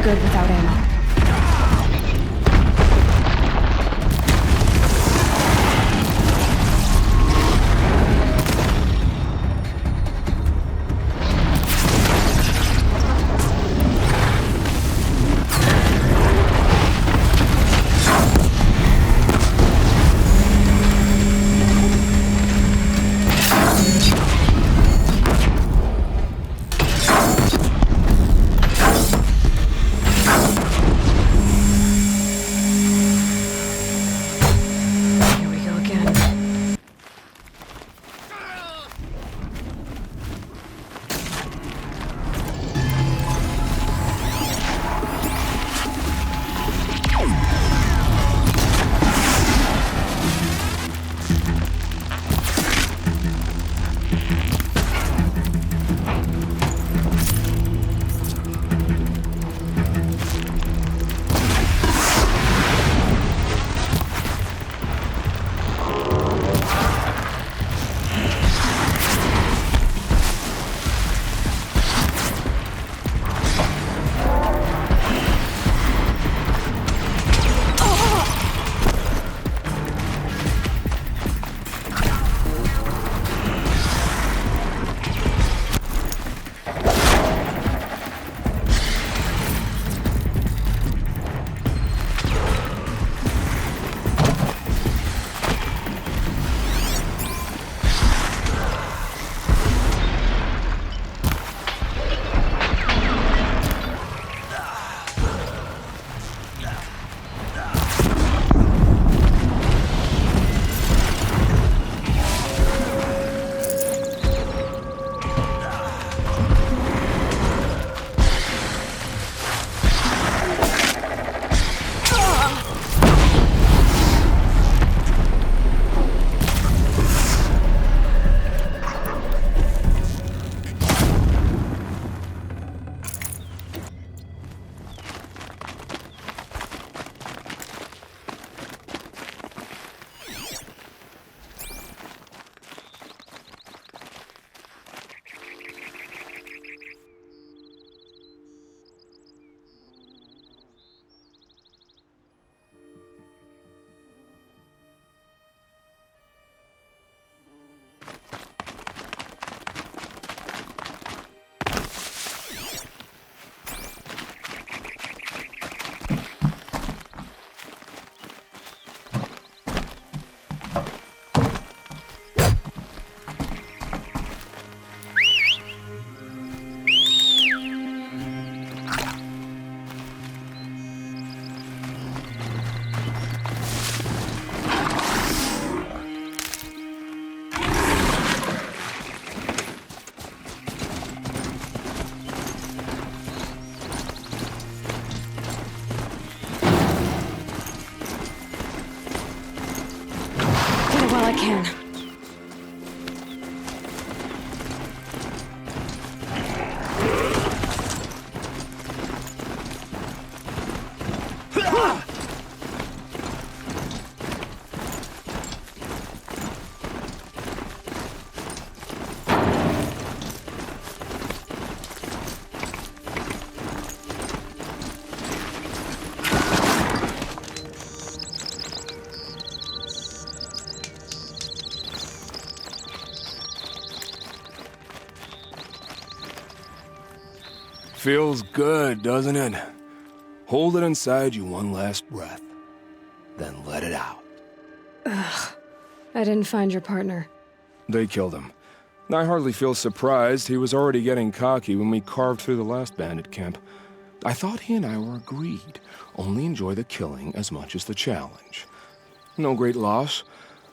good without ammo. While I can. Feels good, doesn't it? Hold it inside you one last breath, then let it out. Ugh. I didn't find your partner. They killed him. I hardly feel surprised. He was already getting cocky when we carved through the last bandit camp. I thought he and I were agreed. Only enjoy the killing as much as the challenge. No great loss.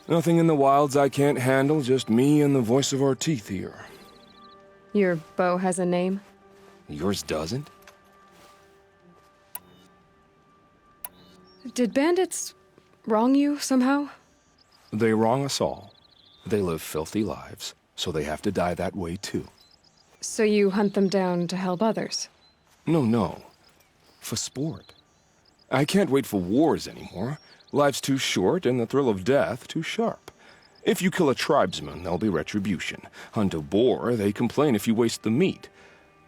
Nothing in the wilds I can't handle, just me and the voice of our teeth here. Your bow has a name? Yours doesn't? Did bandits wrong you somehow? They wrong us all. They live filthy lives, so they have to die that way too. So you hunt them down to help others? No. For sport. I can't wait for wars anymore. Life's too short and the thrill of death too sharp. If you kill a tribesman, there'll be retribution. Hunt a boar, they complain if you waste the meat.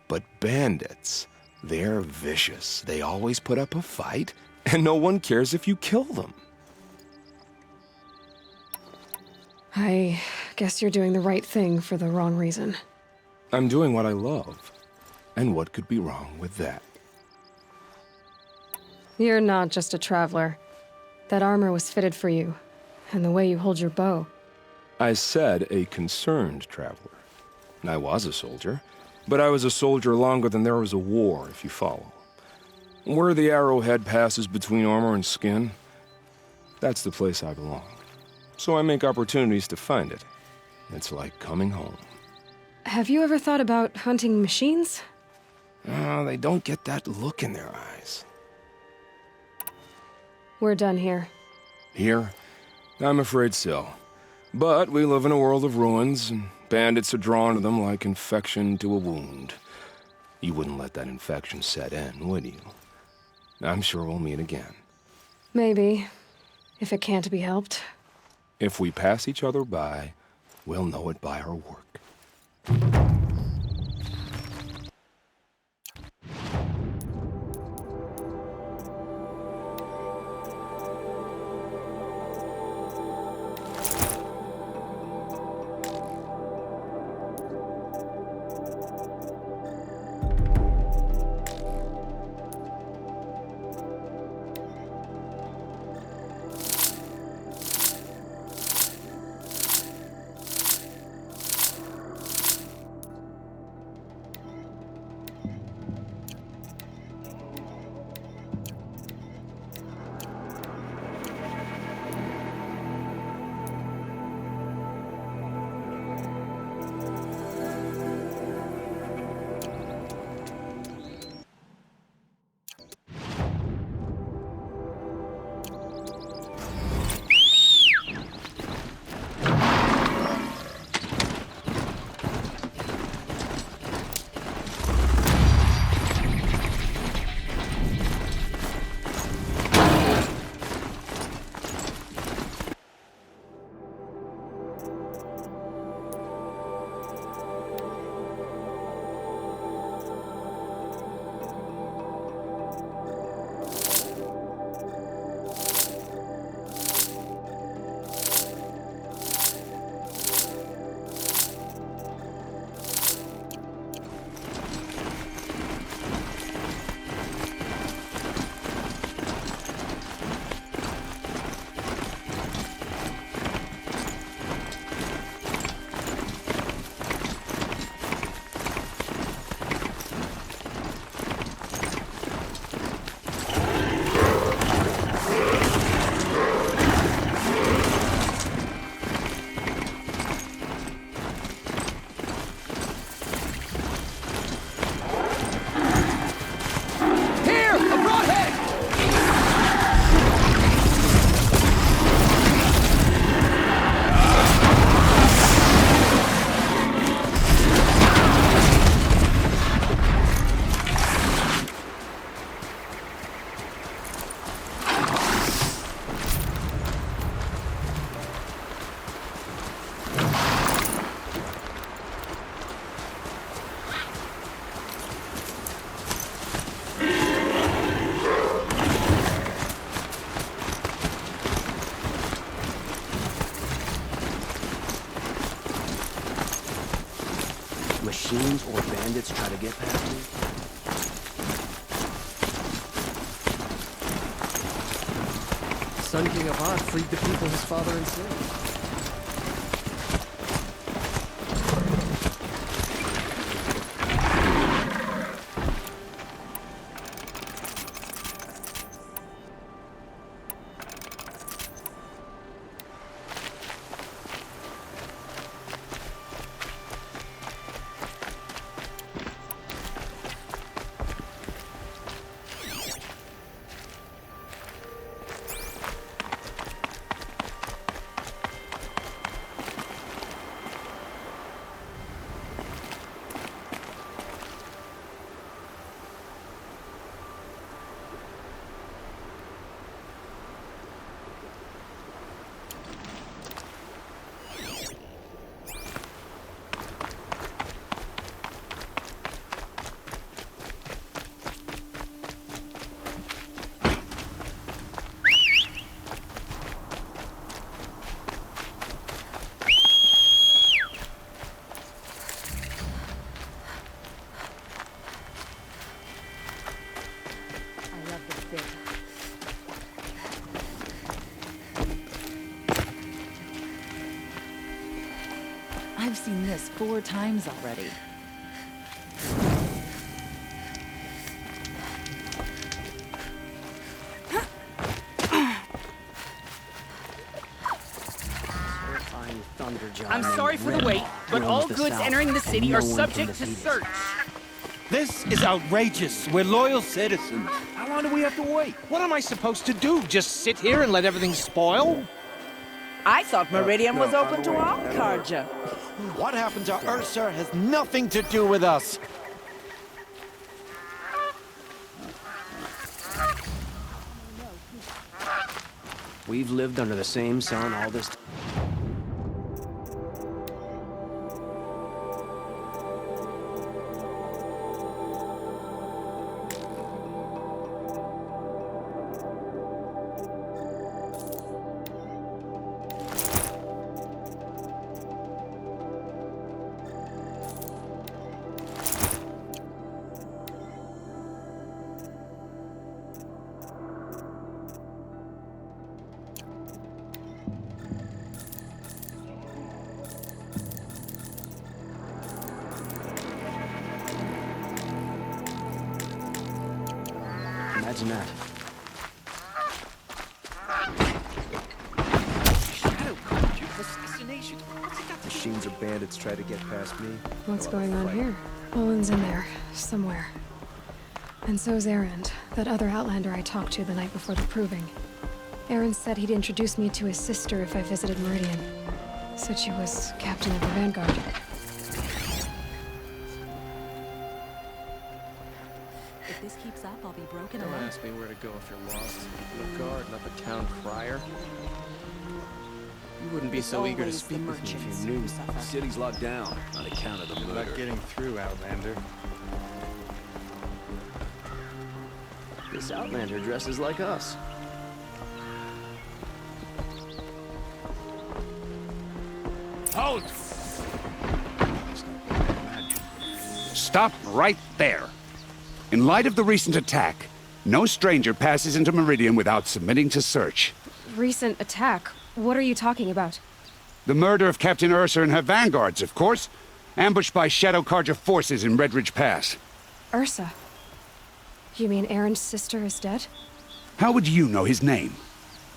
But bandits, They're vicious. They always put up a fight, and no one cares if you kill them. I guess you're doing the right thing for the wrong reason. I'm doing what I love. And what could be wrong with that? You're not just a traveler. That armor was fitted for you, and the way you hold your bow. I said a concerned traveler. I was a soldier, but I was a soldier longer than there was a war, if you follow. Where the arrowhead passes between armor and skin, that's the place I belong. So I make opportunities to find it. It's like coming home. Have you ever thought about hunting machines? They don't get that look in their eyes. We're done here. Here? I'm afraid so. But we live in a world of ruins, and bandits are drawn to them like infection to a wound. You wouldn't let that infection set in, would you? I'm sure we'll meet again. Maybe, if it can't be helped. If we pass each other by, we'll know it by our work. Machines or bandits try to get past me? Sun King of Oz freed the people his father enslaved. this 4 times already. I'm sorry for the wait, but all goods entering the city are subject to search. This is outrageous. We're loyal citizens. How long do we have to wait? What am I supposed to do? Just sit here and let everything spoil? I thought Meridian was open to all Carja. What happened to Ursa has nothing to do with us. We've lived under the same sun all this time. Imagine that. Shadow Carja, assassination. What's it got to do? Machines or bandits try to get past me. What's going on here? Owen's in there, somewhere. And so's Erend, that other Outlander I talked to the night before the proving. Erend said he'd introduce me to his sister if I visited Meridian. Said she was captain of the Vanguard. If this keeps up, I'll be broken Don't away. ask me where to go if you're lost. The guard, not the town crier. You wouldn't be so eager to Always the speak with me merchants if you knew. who suffer. City's locked down on account of the Good luck murder. getting through, Outlander. This Outlander dresses like us. Halt! Stop right there. In light of the recent attack, no stranger passes into Meridian without submitting to search. Recent attack? What are you talking about? The murder of Captain Ursa and her vanguards, of course. Ambushed by Shadow Carja forces in Redridge Pass. Ursa? You mean Erend's sister is dead? How would you know his name?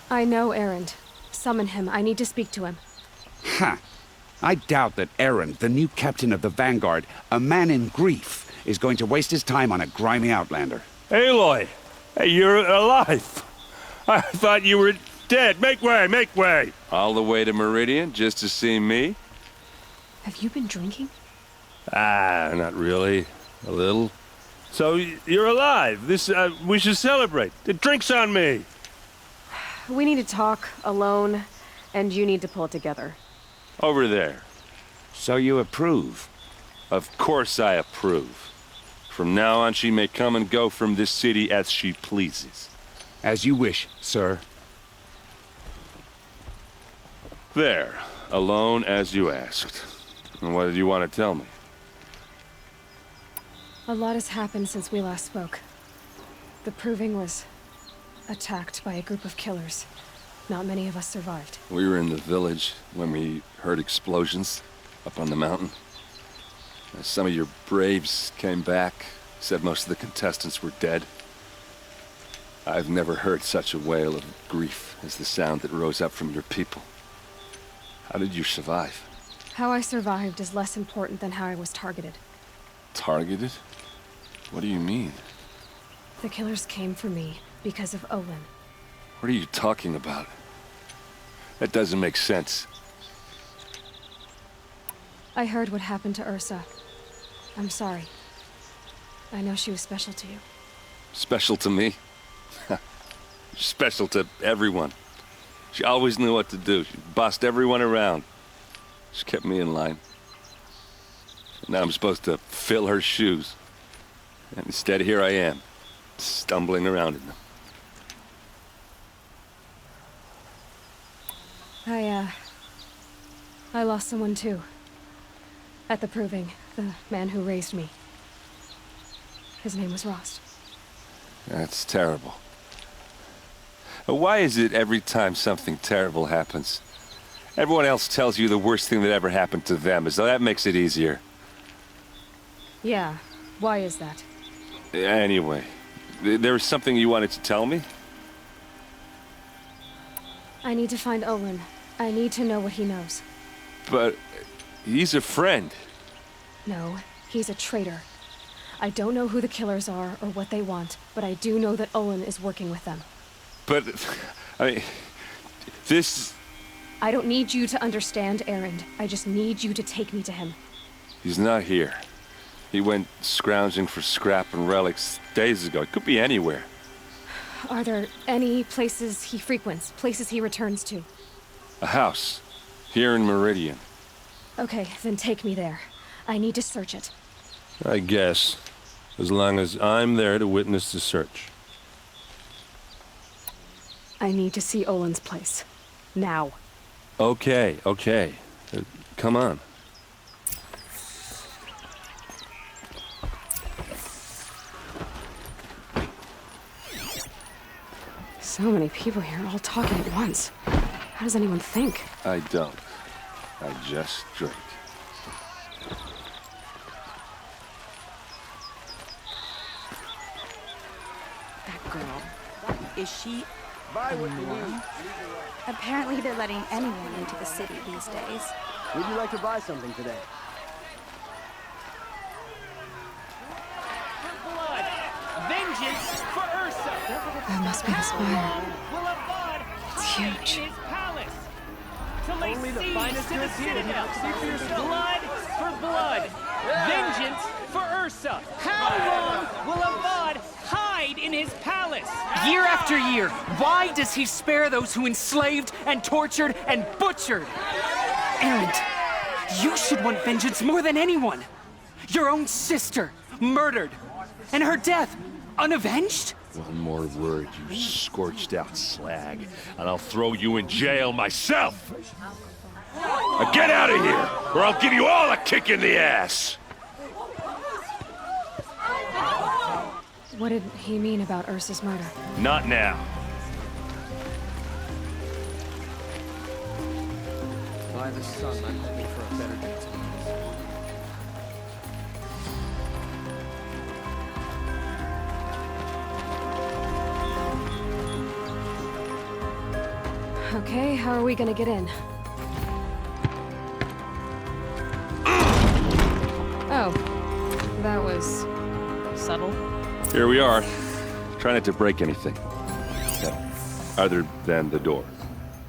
I know Erend. Summon him. I need to speak to him. Ha! I doubt that Erend, the new captain of the Vanguard, a man in grief, is going to waste his time on a grimy Outlander. Aloy! Hey, you're alive! I thought you were dead. Make way, make way! All the way to Meridian just to see me? Have you been drinking? Ah, not really. A little. So, you're alive. We should celebrate. The drink's on me. We need to talk, alone, and you need to pull it together. Over there. So you approve? Of course I approve. From now on, she may come and go from this city as she pleases. As you wish, sir. There. Alone as you asked. And what did you want to tell me? A lot has happened since we last spoke. The Proving was attacked by a group of killers. Not many of us survived. We were in the village when we heard explosions up on the mountain. Some of your braves came back, said most of the contestants were dead. I've never heard such a wail of grief as the sound that rose up from your people. How did you survive? How I survived is less important than how I was targeted. Targeted? What do you mean? The killers came for me because of Olin. What are you talking about? That doesn't make sense. I heard what happened to Ursa. I'm sorry. I know she was special to you. Special to me? Special to everyone. She always knew what to do. She bossed everyone around. She kept me in line. Now I'm supposed to fill her shoes. And instead, here I am, stumbling around in them. I lost someone too. At the Proving, the man who raised me. His name was Rost. That's terrible. Why is it every time something terrible happens, Everyone else tells you the worst thing that ever happened to them, as though that makes it easier. Yeah, why is that? Anyway, there was something you wanted to tell me? I need to find Olin. I need to know what he knows. But he's a friend. No, he's a traitor. I don't know who the killers are or what they want, but I do know that Olin is working with them. But, I mean, this... I don't need you to understand, Erend. I just need you to take me to him. He's not here. He went scrounging for scrap and relics days ago. It could be anywhere. Are there any places he frequents, places he returns to? A house. Here in Meridian. Okay, then take me there. I need to search it. I guess. As long as I'm there to witness the search. I need to see Olin's place. Now. Okay. Come on. So many people here, all talking at once. How does anyone think? I don't. I just drink. That girl. Is she... Buy what you need. Apparently they're letting anyone into the city these days. Would you like to buy something today? Blood! Vengeance for Ursa! That must be the spire. Will Avad It's hide huge. in his palace to lay Only the siege finest to the goods here. citadel. See for yourself. Blood for blood. Vengeance for Ursa. How long will Avad hide in his palace? Year after year, why does he spare those who enslaved and tortured and butchered? Erend, you should want vengeance more than anyone. Your own sister, murdered, and her death, unavenged? One more word, you scorched out slag, and I'll throw you in jail myself! Now get out of here, or I'll give you all a kick in the ass! What did he mean about Ursa's murder? Not now. By the sun, I'm looking for a better day tomorrow. Okay, how are we gonna get in? Oh, that was subtle. Here we are. Try not to break anything. Yeah. Other than the door.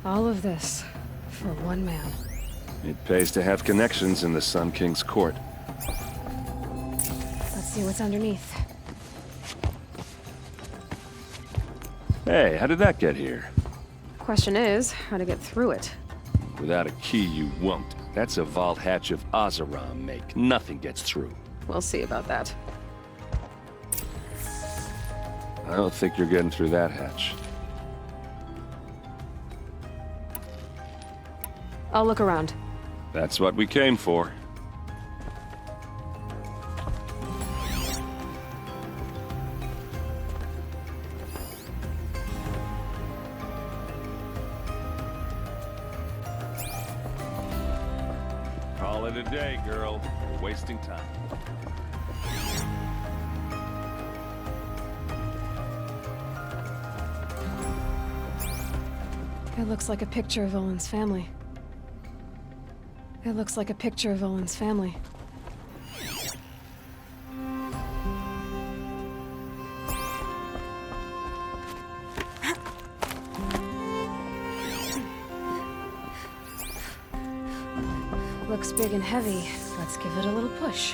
All of this for one man. It pays to have connections in the Sun King's court. Let's see what's underneath. Hey, how did that get here? Question is, how to get through it. Without a key, you won't. That's a vault hatch of Azeram make. Nothing gets through. We'll see about that. I don't think you're getting through that hatch. I'll look around. That's what we came for. Call it a day, girl. You're wasting time. It looks like a picture of Olin's family. It looks like a picture of Olin's family. Looks big and heavy. Let's give it a little push.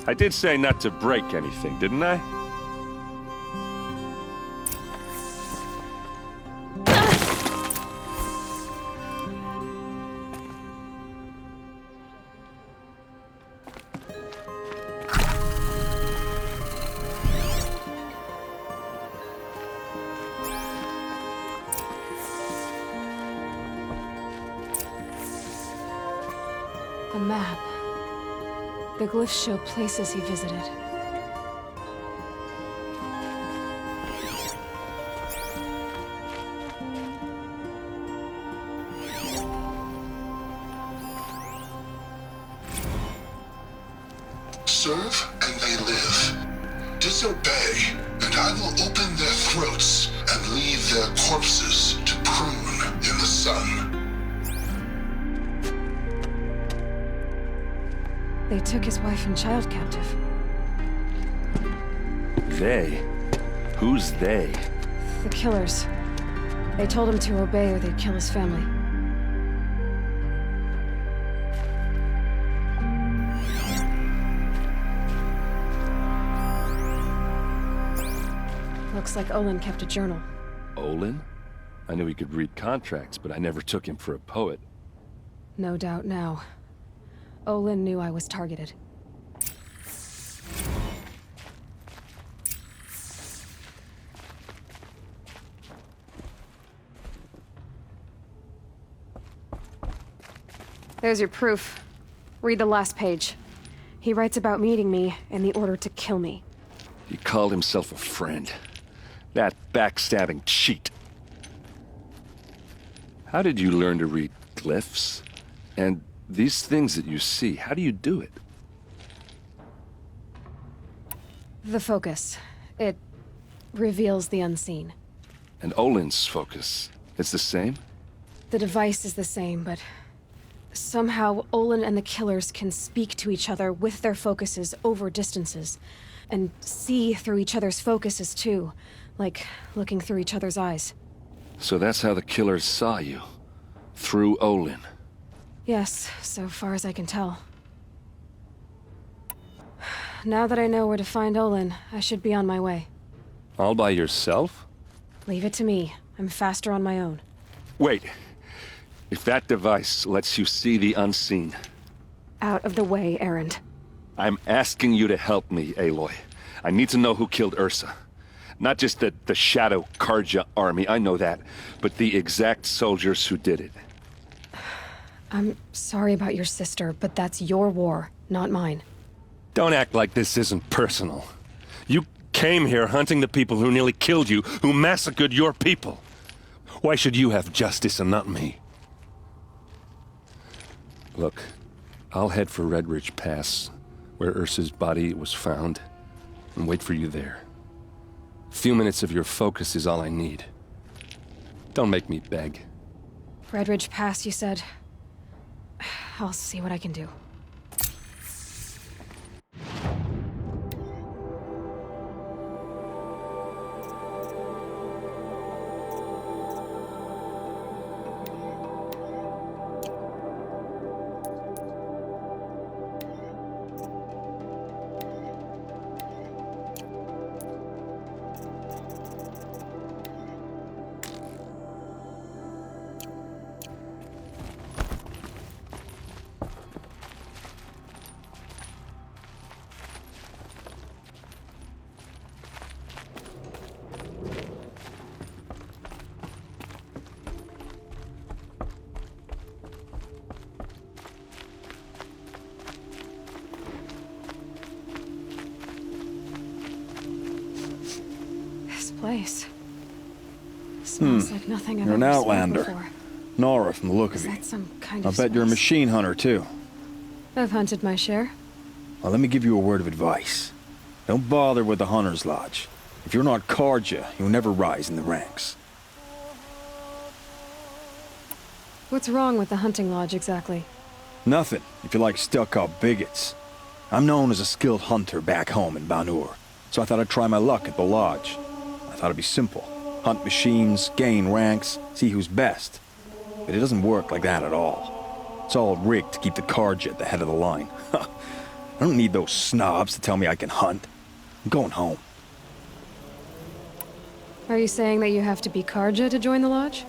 I did say not to break anything, didn't I? map. The glyphs show places he visited. Serve and they live. Disobey, and I will open their throats and leave their corpses to prune in the sun. They took his wife and child captive. They? Who's they? The killers. They told him to obey or they'd kill his family. Looks like Olin kept a journal. Olin? I knew he could read contracts, but I never took him for a poet. No doubt now. Olin knew I was targeted. There's your proof. Read the last page. He writes about meeting me and the order to kill me. He called himself a friend. That backstabbing cheat. How did you learn to read glyphs? And these things that you see, how do you do it? The focus. It reveals the unseen. And Olin's focus, it's the same? The device is the same, but somehow Olin and the killers can speak to each other with their focuses over distances, and see through each other's focuses too, like looking through each other's eyes. So that's how the killers saw you? Through Olin? Yes, so far as I can tell. Now that I know where to find Olin, I should be on my way. All by yourself? Leave it to me. I'm faster on my own. Wait. If that device lets you see the unseen... Out of the way, Erend. I'm asking you to help me, Aloy. I need to know who killed Ursa. Not just the Shadow Karja army, I know that, but the exact soldiers who did it. I'm sorry about your sister, but that's your war, not mine. Don't act like this isn't personal. You came here hunting the people who nearly killed you, who massacred your people. Why should you have justice and not me? Look, I'll head for Red Ridge Pass, where Ursa's body was found, and wait for you there. A few minutes of your focus is all I need. Don't make me beg. Red Ridge Pass, you said? I'll see what I can do. Place. Smells like nothing I've You're an ever smelled outlander. before. Nora from the look of Is you. that some kind I of bet you're a spice? machine hunter, too. I've hunted my share. Well, let me give you a word of advice. Don't bother with the Hunter's Lodge. If you're not Karja, you'll never rise in the ranks. What's wrong with the hunting lodge, exactly? Nothing, if you like stuck-up bigots. I'm known as a skilled hunter back home in Banur, so I thought I'd try my luck at the lodge. I thought it'd be simple. Hunt machines, gain ranks, see who's best. But it doesn't work like that at all. It's all rigged to keep the Karja at the head of the line. I don't need those snobs to tell me I can hunt. I'm going home. Are you saying that you have to be Karja to join the lodge?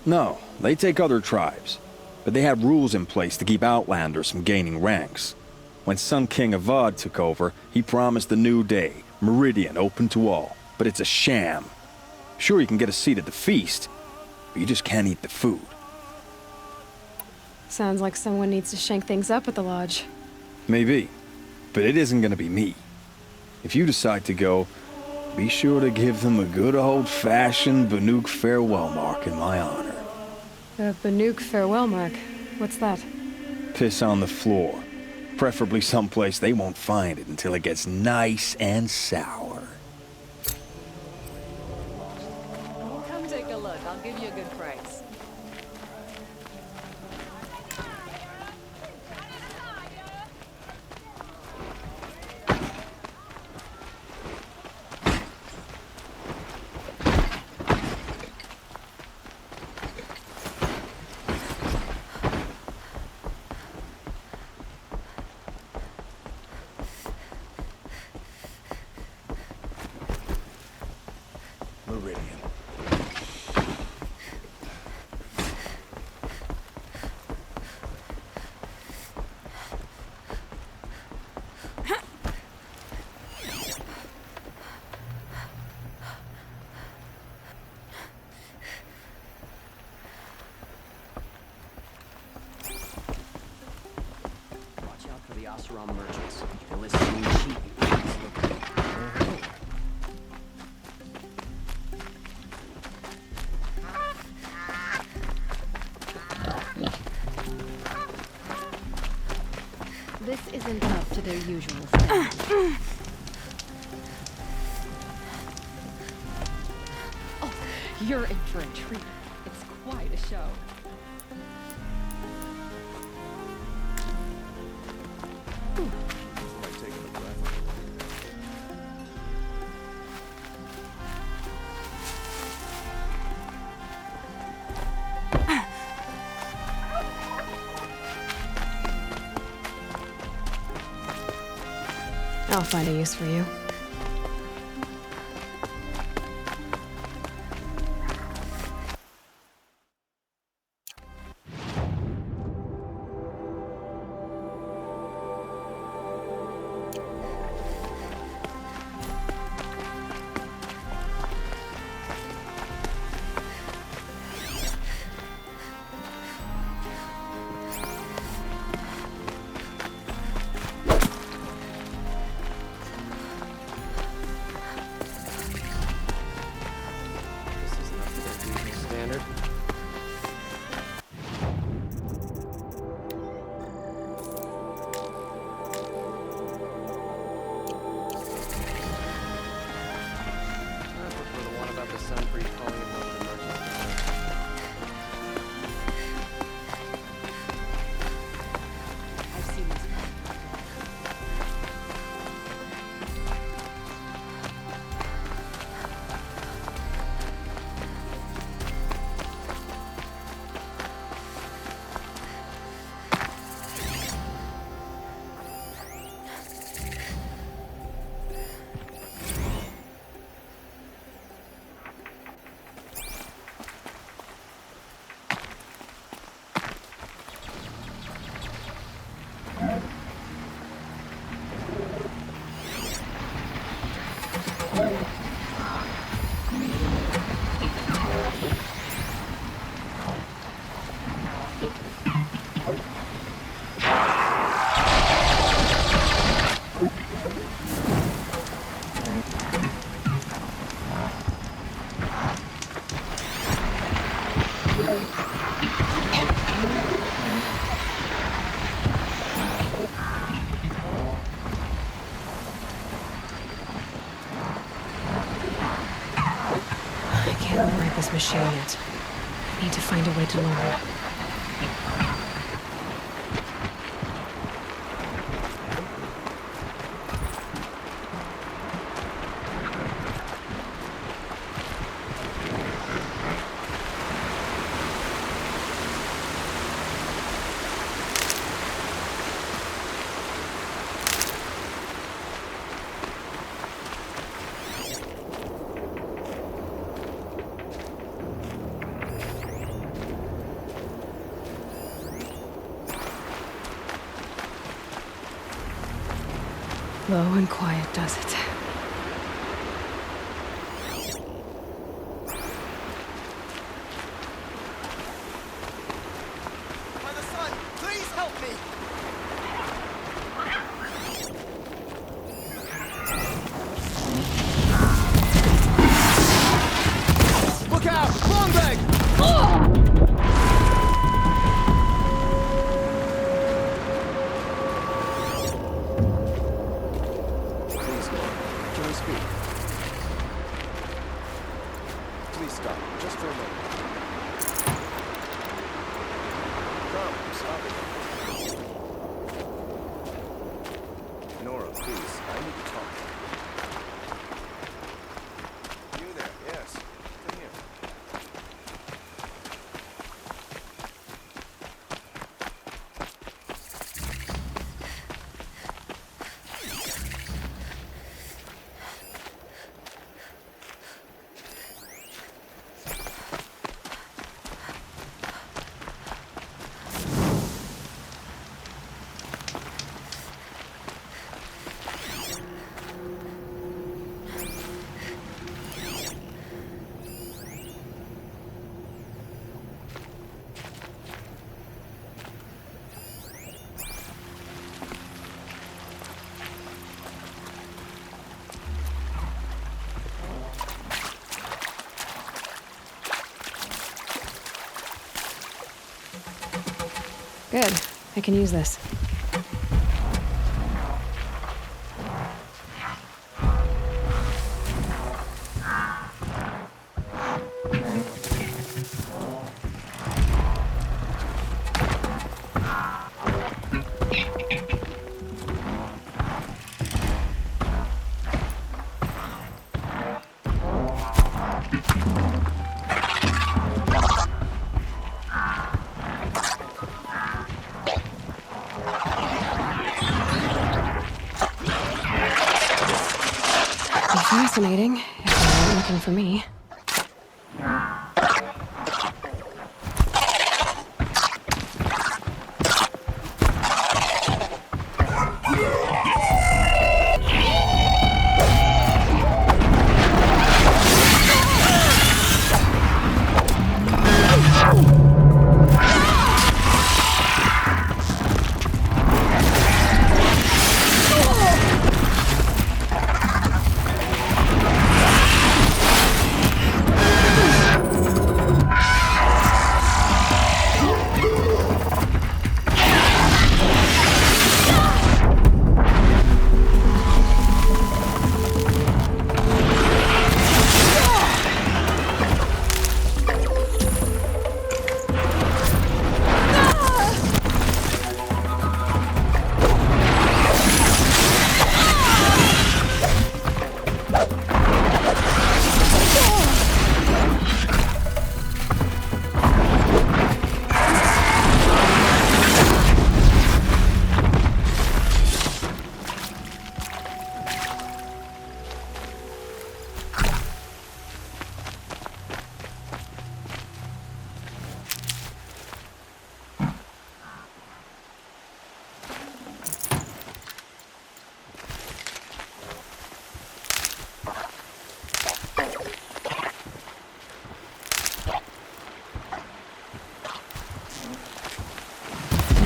No, they take other tribes. But they have rules in place to keep outlanders from gaining ranks. When Sun King Avad took over, he promised a new day, Meridian open to all. But it's a sham. Sure, you can get a seat at the feast, but you just can't eat the food. Sounds like someone needs to shank things up at the lodge. Maybe. But it isn't gonna be me. If you decide to go, be sure to give them a good old-fashioned Banuk farewell mark in my honor. A Banuk farewell mark? What's that? Piss on the floor. Preferably someplace they won't find it until it gets nice and sour. Come take a look. I'll give you a good price. Meridian. Watch out for the Oseram merchants. They'll assume cheap. This isn't up to their usual standards. Oh, you're in for a treat. It's quite a show. I'll find a use for you. I can't operate this machine yet. I need to find a way to learn. Low and quiet does it. By the sun! Please stop, just for a moment. Come, stop it. Nora, please, I need to talk. You there, yes. Come here. Good. I can use this. Fascinating, if they weren't looking for me.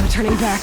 Turning back.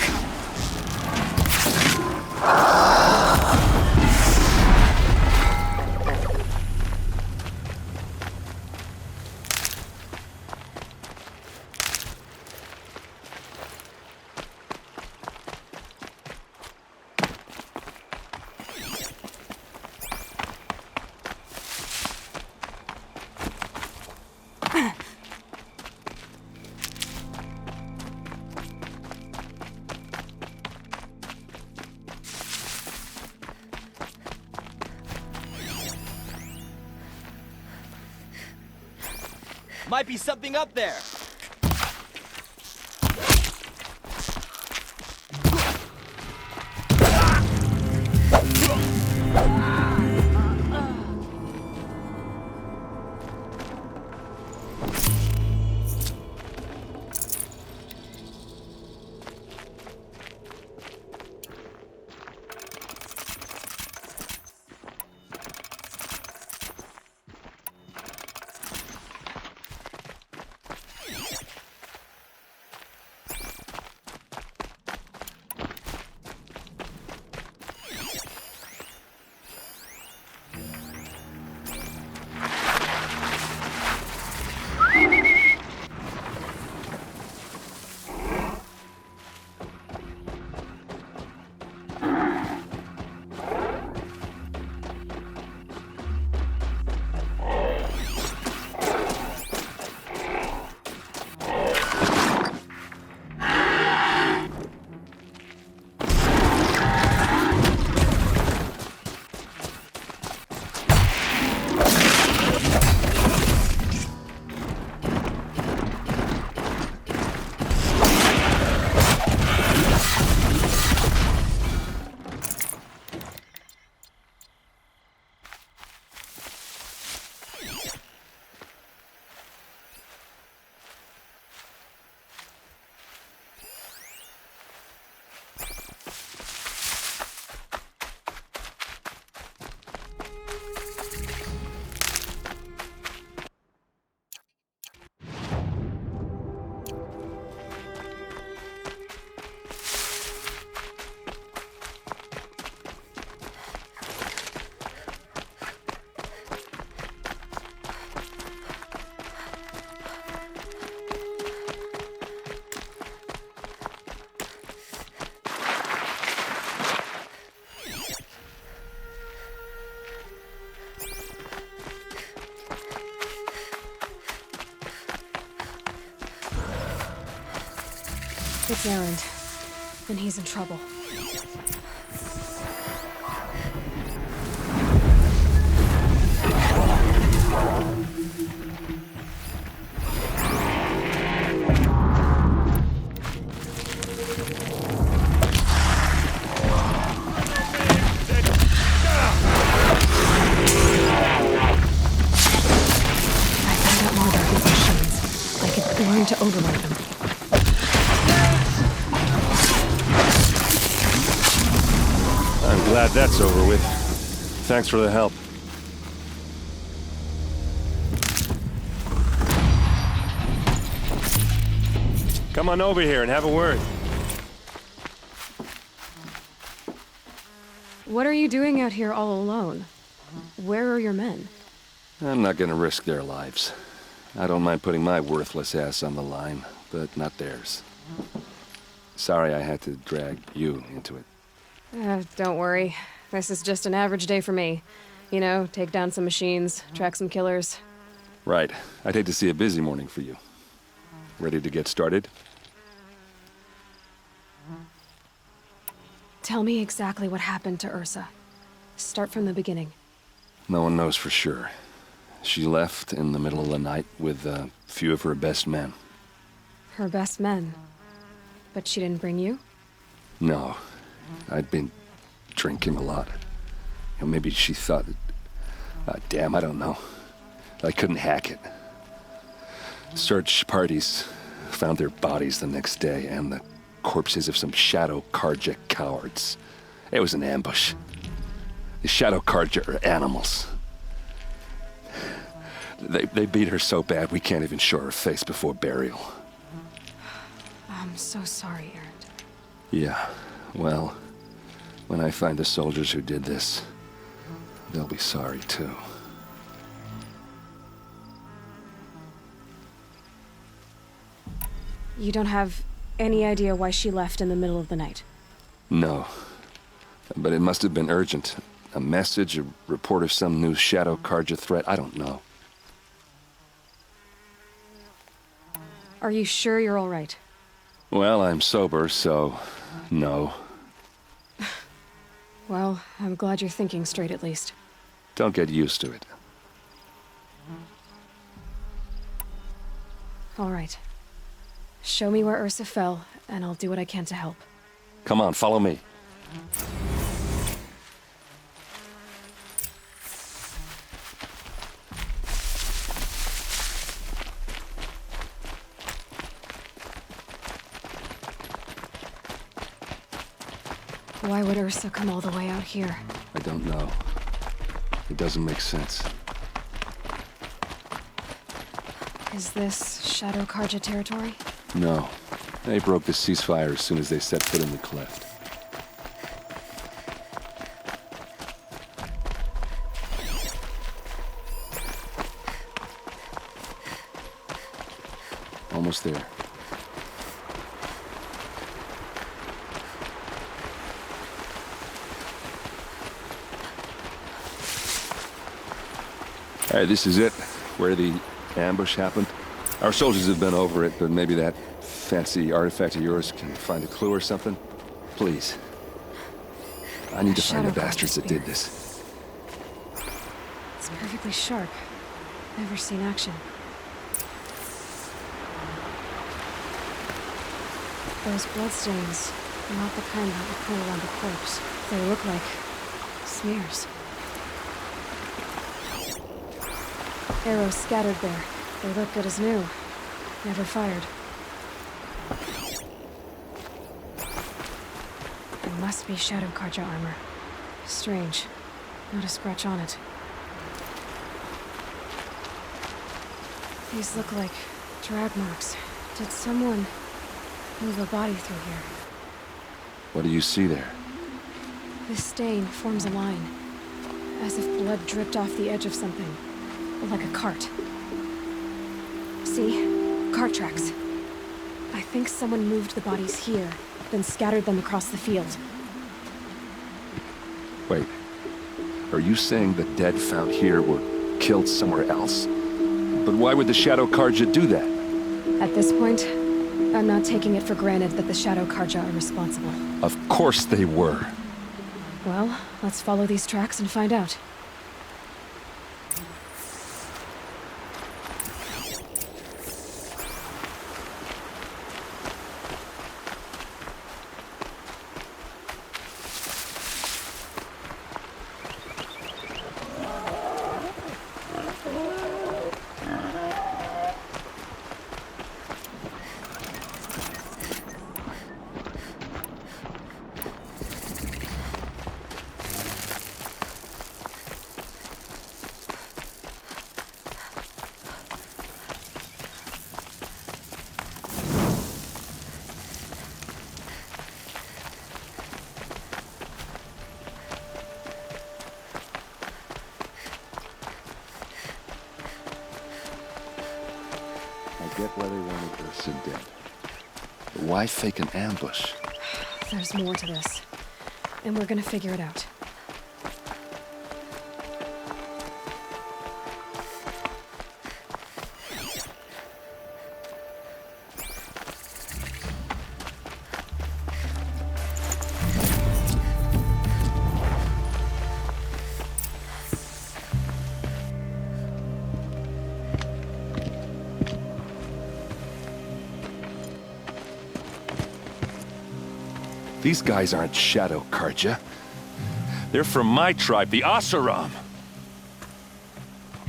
Might be something up there. It's Erend, and he's in trouble. Learn to override them. I'm glad that's over with. Thanks for the help. Come on over here and have a word. What are you doing out here all alone? Where are your men? I'm not gonna risk their lives. I don't mind putting my worthless ass on the line, but not theirs. Sorry I had to drag you into it. Don't worry. This is just an average day for me. You know, take down some machines, track some killers. Right. I'd hate to see a busy morning for you. Ready to get started? Tell me exactly what happened to Ursa. Start from the beginning. No one knows for sure. She left in the middle of the night with a few of her best men. Her best men? But she didn't bring you? No. I'd been drinking a lot. Maybe she thought... damn, I don't know. I couldn't hack it. Search parties found their bodies the next day and the corpses of some Shadow Karja cowards. It was an ambush. The Shadow Karja are animals. They beat her so bad we can't even show her face before burial. I'm so sorry, Erend. Yeah, well, when I find the soldiers who did this, they'll be sorry too. You don't have any idea why she left in the middle of the night? No, but it must have been urgent. A message, a report of some new Shadow Karja threat, I don't know. Are you sure you're all right? Well, I'm sober, so no. Well, I'm glad you're thinking straight at least. Don't get used to it. All right. Show me where Ursa fell, and I'll do what I can to help. Come on, follow me. Why would Ursa come all the way out here? I don't know. It doesn't make sense. Is this Shadow Karja territory? No. They broke the ceasefire as soon as they set foot in the cleft. Almost there. All right, this is it, where the ambush happened. Our soldiers have been over it, but maybe that fancy artifact of yours can find a clue or something? Please. I need to find the bastards that did this. It's perfectly sharp. Never seen action. Those bloodstains are not the kind that would pull around a corpse. They look like smears. Arrows scattered there. They look good as new. Never fired. It must be Shadow Karja armor. Strange. Not a scratch on it. These look like drag marks. Did someone move a body through here? What do you see there? This stain forms a line, as if blood dripped off the edge of something. Like a cart. See? Cart tracks. I think someone moved the bodies here, then scattered them across the field. Wait. Are you saying the dead found here were killed somewhere else? But why would the Shadow Karja do that? At this point, I'm not taking it for granted that the Shadow Karja are responsible. Of course they were. Well, let's follow these tracks and find out. I get why they wanted Ursa dead. But why fake an ambush? There's more to this. And we're gonna figure it out. These guys aren't Shadow Karja. They're from my tribe, the Asaram.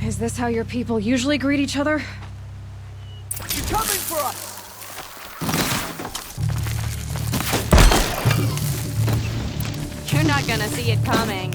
Is this how your people usually greet each other? You're coming for us! You're not gonna see it coming.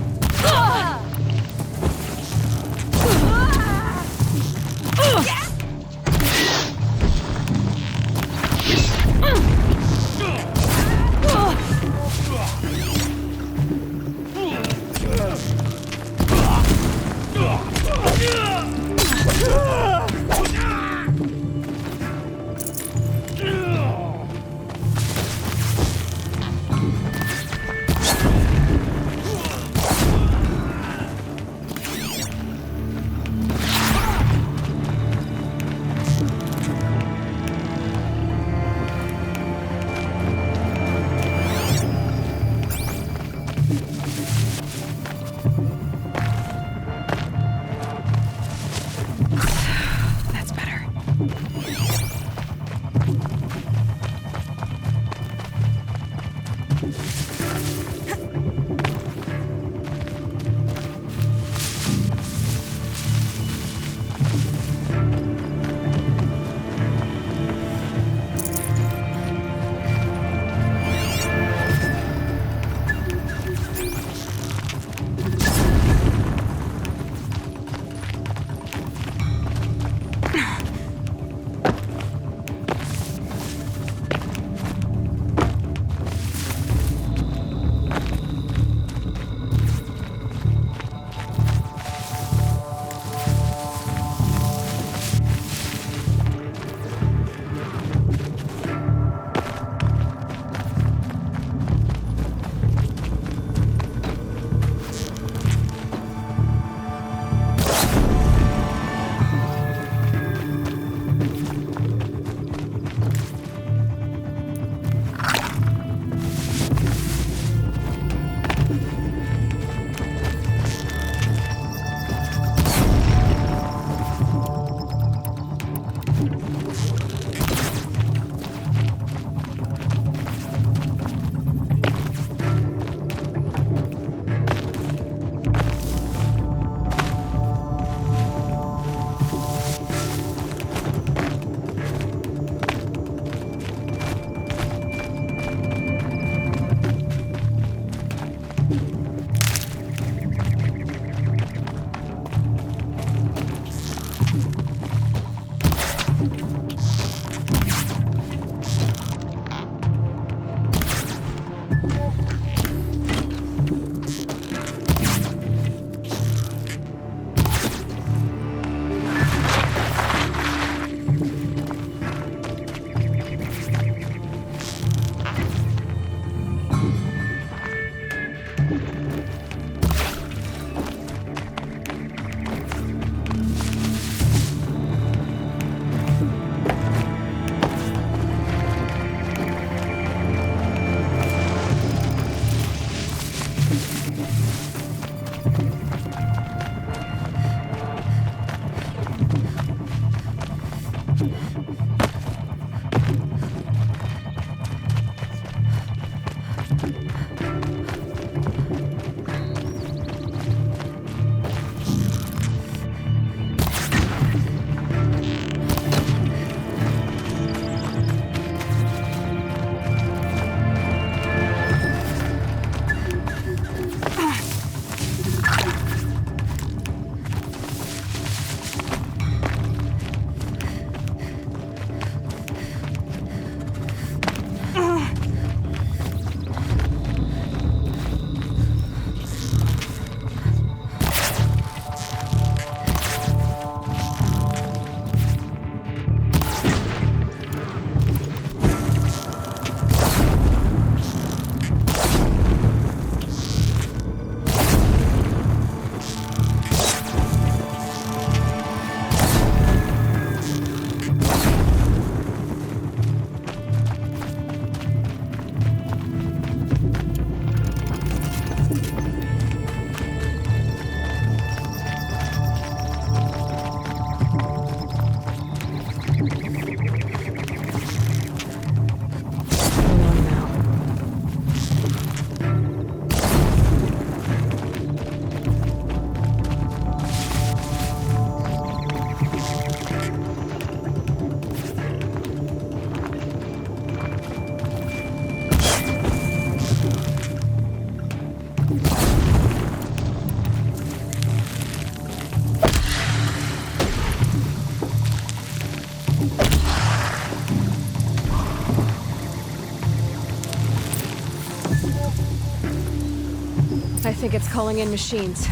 think it's calling in machines.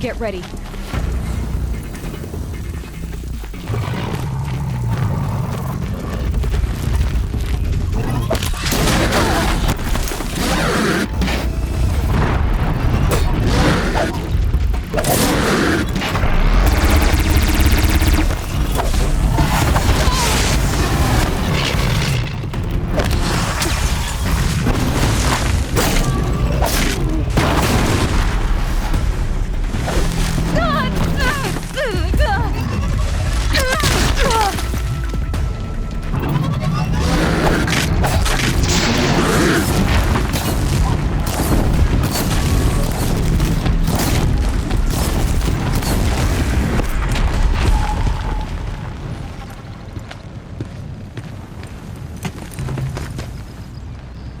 Get ready.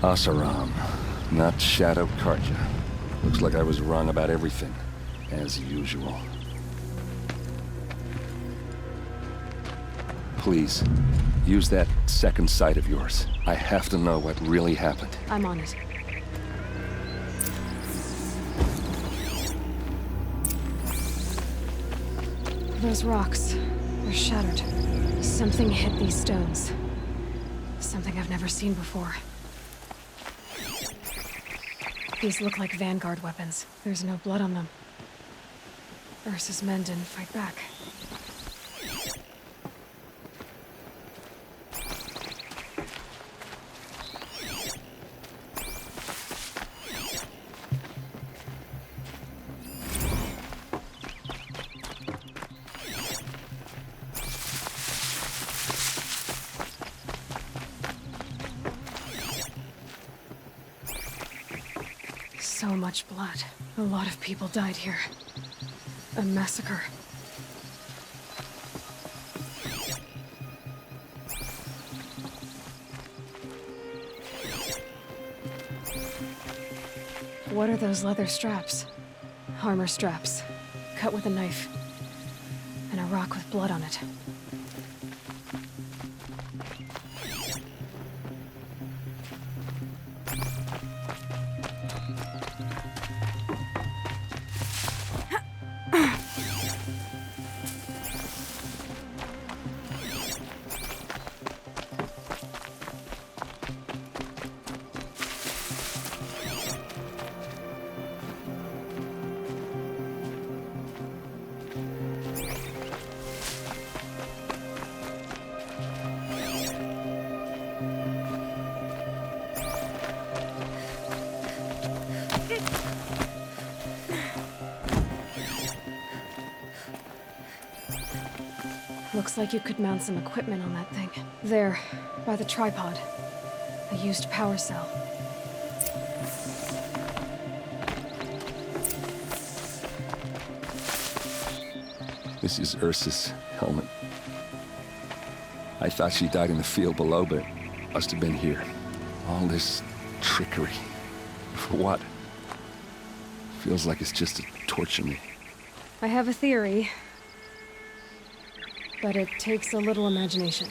Asaram, not Shadow Karja. Looks like I was wrong about everything, as usual. Please, use that second sight of yours. I have to know what really happened. I'm on it. Those rocks, they're shattered. Something hit these stones. Something I've never seen before. These look like Vanguard weapons. There's no blood on them. Ursa's men didn't fight back. So much blood. A lot of people died here. A massacre. What are those leather straps? Armor straps. Cut with a knife. And a rock with blood on it. Looks like you could mount some equipment on that thing. There, by the tripod. A used power cell. This is Ursa's helmet. I thought she died in the field below, but must have been here. All this trickery. For what? Feels like it's just to torture me. I have a theory. But it takes a little imagination.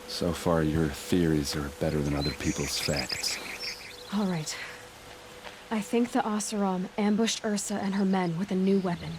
So far, your theories are better than other people's facts. All right. I think the Oseram ambushed Ursa and her men with a new weapon.